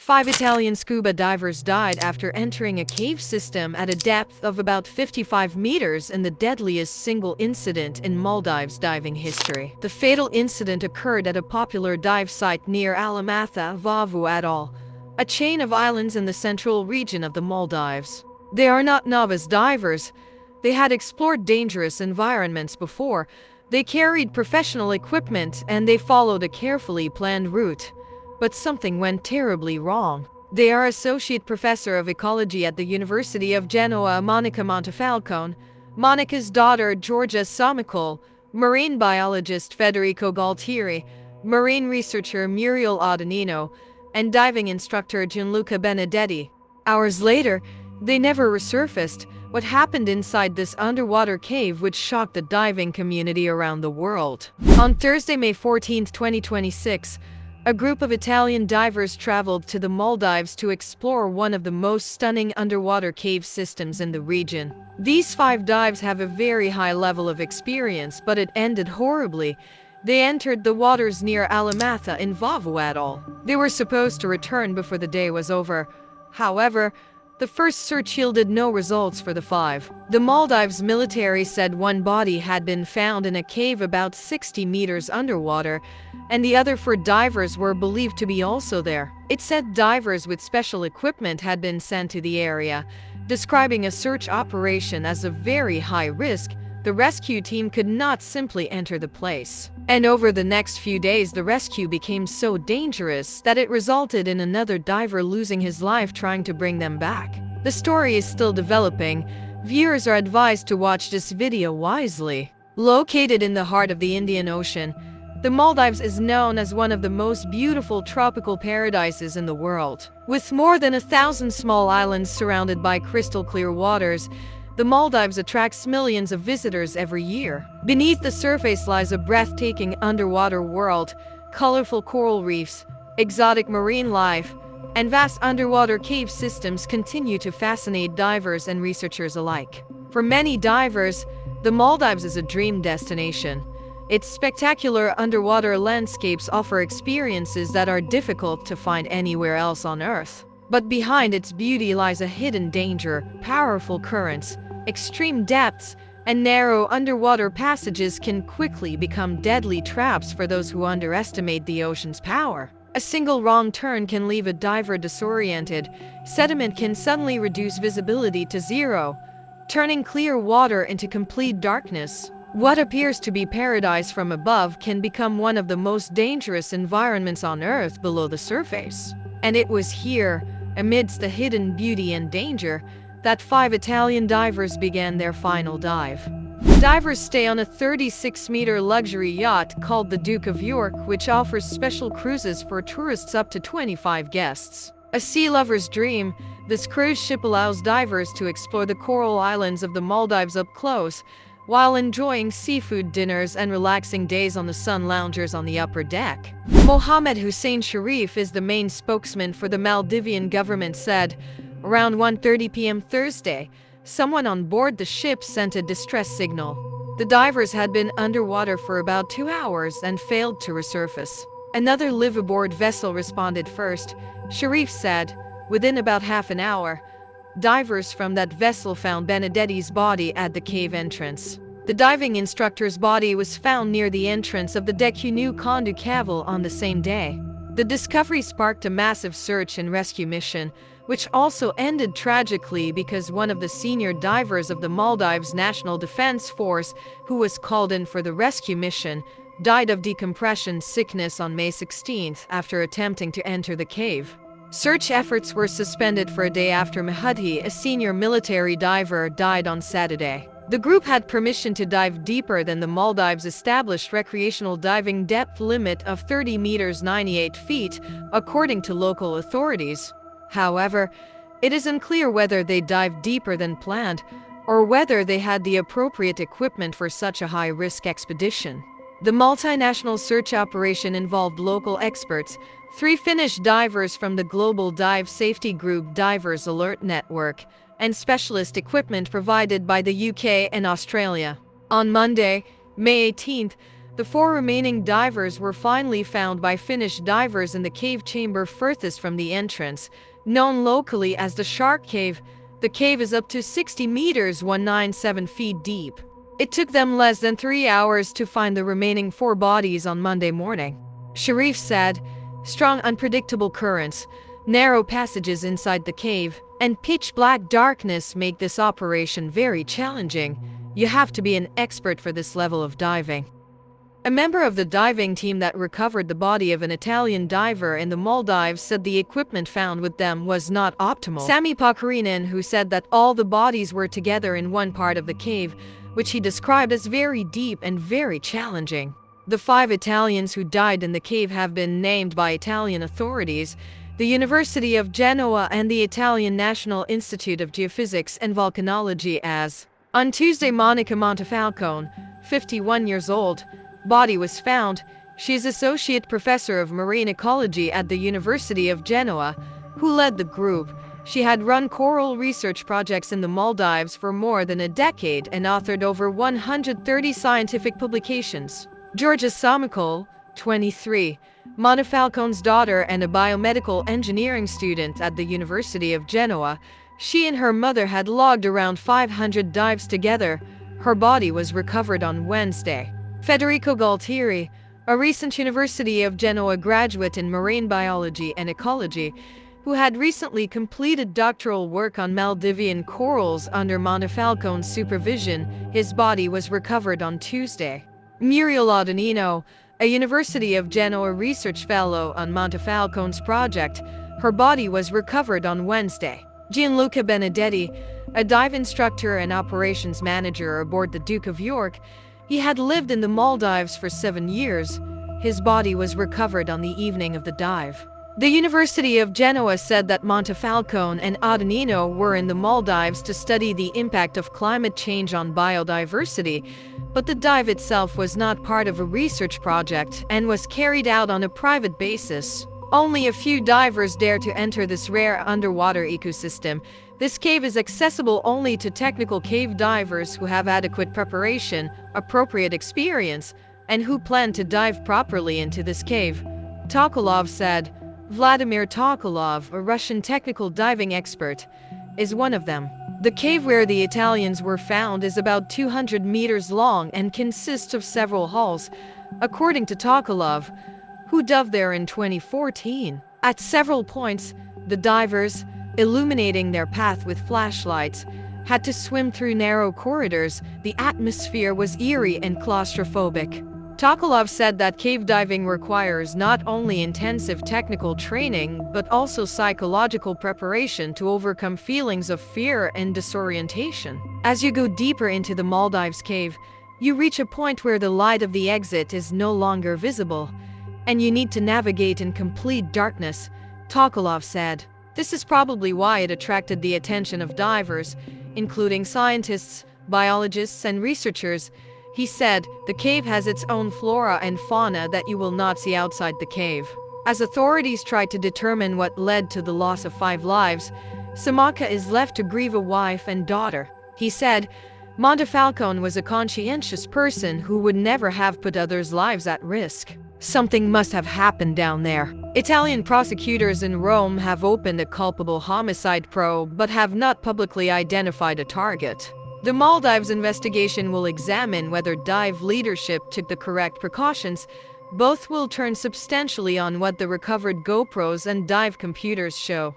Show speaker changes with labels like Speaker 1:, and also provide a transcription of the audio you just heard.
Speaker 1: 5 Italian scuba divers died after entering a cave system at a depth of about 55 meters in the deadliest single incident in Maldives diving history. The fatal incident occurred at a popular dive site near Alimathaa, Vaavu Atoll, a chain of islands in the central region of the Maldives. They are not novice divers. They had explored dangerous environments before. They carried professional equipment and they followed a carefully planned route. But something went terribly wrong. They are associate professor of ecology at the University of Genoa, Monica Montefalcone, Monica's daughter Giorgia Somicol, marine biologist Federico Galtieri, marine researcher Muriel Adanino, and diving instructor Gianluca Benedetti. Hours later, they never resurfaced. What happened inside this underwater cave would shock the diving community around the world. On Thursday, May 14, 2026, a group of Italian divers traveled to the Maldives to explore one of the most stunning underwater cave systems in the region. These 5 dives have a very high level of experience, but it ended horribly. They entered the waters near Alimathaa in Vaavu Atoll. They were supposed to return before the day was over. However, the first search yielded no results for the 5. The Maldives military said one body had been found in a cave about 60 meters underwater, and the other 4 divers were believed to be also there. It said divers with special equipment had been sent to the area, describing a search operation as a very high risk. The rescue team could not simply enter the place. And over the next few days, the rescue became so dangerous that it resulted in another diver losing his life trying to bring them back. The story is still developing. Viewers are advised to watch this video wisely. Located in the heart of the Indian Ocean, the Maldives is known as one of the most beautiful tropical paradises in the world. With more than 1,000 small islands surrounded by crystal clear waters, the Maldives attracts millions of visitors every year. Beneath the surface lies a breathtaking underwater world, colorful coral reefs, exotic marine life, and vast underwater cave systems continue to fascinate divers and researchers alike. For many divers, the Maldives is a dream destination. Its spectacular underwater landscapes offer experiences that are difficult to find anywhere else on Earth. But behind its beauty lies a hidden danger. Powerful currents, extreme depths, and narrow underwater passages can quickly become deadly traps for those who underestimate the ocean's power. A single wrong turn can leave a diver disoriented. Sediment can suddenly reduce visibility to 0, turning clear water into complete darkness. What appears to be paradise from above can become one of the most dangerous environments on Earth below the surface. And it was here, amidst the hidden beauty and danger, that 5 Italian divers began their final dive. Divers stay on a 36-meter luxury yacht called the Duke of York, which offers special cruises for tourists up to 25 guests. A sea lover's dream, this cruise ship allows divers to explore the coral islands of the Maldives up close, while enjoying seafood dinners and relaxing days on the sun loungers on the upper deck. Mohammed Hussein Sharif is the main spokesman for the Maldivian government, said, around 1:30 p.m. Thursday, someone on board the ship sent a distress signal. The divers had been underwater for about 2 hours and failed to resurface. Another live-aboard vessel responded first, Sharif said. Within about half an hour, divers from that vessel found Benedetti's body at the cave entrance. The diving instructor's body was found near the entrance of the Dekunu Kondu Cavell on the same day. The discovery sparked a massive search and rescue mission, which also ended tragically because one of the senior divers of the Maldives National Defense Force, who was called in for the rescue mission, died of decompression sickness on May 16th after attempting to enter the cave. Search efforts were suspended for a day after Mahdi, a senior military diver, died on Saturday. The group had permission to dive deeper than the Maldives' established recreational diving depth limit of 30 meters 98 feet, according to local authorities. However, it is unclear whether they dived deeper than planned, or whether they had the appropriate equipment for such a high-risk expedition. The multinational search operation involved local experts, 3 Finnish divers from the global dive safety group Divers Alert Network, and specialist equipment provided by the UK and Australia. On Monday, May 18th, The 4 remaining divers were finally found by Finnish divers in the cave chamber furthest from the entrance, known locally as the Shark Cave. The cave is up to 60 meters, 197 feet deep. It took them less than 3 hours to find the remaining 4 bodies on Monday morning. Sharif said, "Strong unpredictable currents, narrow passages inside the cave, and pitch-black darkness make this operation very challenging. You have to be an expert for this level of diving." A member of the diving team that recovered the body of an Italian diver in the Maldives said the equipment found with them was not optimal. Sami Pakarinen, who said that all the bodies were together in one part of the cave, which he described as very deep and very challenging. The 5 Italians who died in the cave have been named by Italian authorities, the University of Genoa and the Italian National Institute of Geophysics and Volcanology as. On Tuesday, Monica Montefalcone, 51 years old, body was found. She is Associate Professor of Marine Ecology at the University of Genoa, who led the group. She had run coral research projects in the Maldives for more than a decade and authored over 130 scientific publications. Georgia Samikol, 23, Montefalcone's daughter and a biomedical engineering student at the University of Genoa, she and her mother had logged around 500 dives together. Her body was recovered on Wednesday. Federico Galtieri, a recent University of Genoa graduate in marine biology and ecology, who had recently completed doctoral work on Maldivian corals under Montefalcone's supervision, his body was recovered on Tuesday. Muriel Adanino, a University of Genoa research fellow on Montefalcone's project, her body was recovered on Wednesday. Gianluca Benedetti, a dive instructor and operations manager aboard the Duke of York, he had lived in the Maldives for 7 years. His body was recovered on the evening of the dive. The University of Genoa said that Montefalcone and Adanino were in the Maldives to study the impact of climate change on biodiversity, but the dive itself was not part of a research project and was carried out on a private basis. Only a few divers dare to enter this rare underwater ecosystem. This cave is accessible only to technical cave divers who have adequate preparation, appropriate experience, and who plan to dive properly into this cave, Tokolov said. Vladimir Tokolov, a Russian technical diving expert, is one of them. The cave where the Italians were found is about 200 meters long and consists of several halls, according to Tokolov, who dove there in 2014. At several points, the divers, illuminating their path with flashlights, had to swim through narrow corridors. The atmosphere was eerie and claustrophobic. Tokolov said that cave diving requires not only intensive technical training, but also psychological preparation to overcome feelings of fear and disorientation. As you go deeper into the Maldives cave, you reach a point where the light of the exit is no longer visible, and you need to navigate in complete darkness, Tokolov said. This is probably why it attracted the attention of divers, including scientists, biologists, and researchers. He said, the cave has its own flora and fauna that you will not see outside the cave. As authorities try to determine what led to the loss of 5 lives, Samaka is left to grieve a wife and daughter. He said, Montefalcone was a conscientious person who would never have put others' lives at risk. Something must have happened down there. Italian prosecutors in Rome have opened a culpable homicide probe but have not publicly identified a target. The Maldives investigation will examine whether dive leadership took the correct precautions. Both will turn substantially on what the recovered GoPros and dive computers show.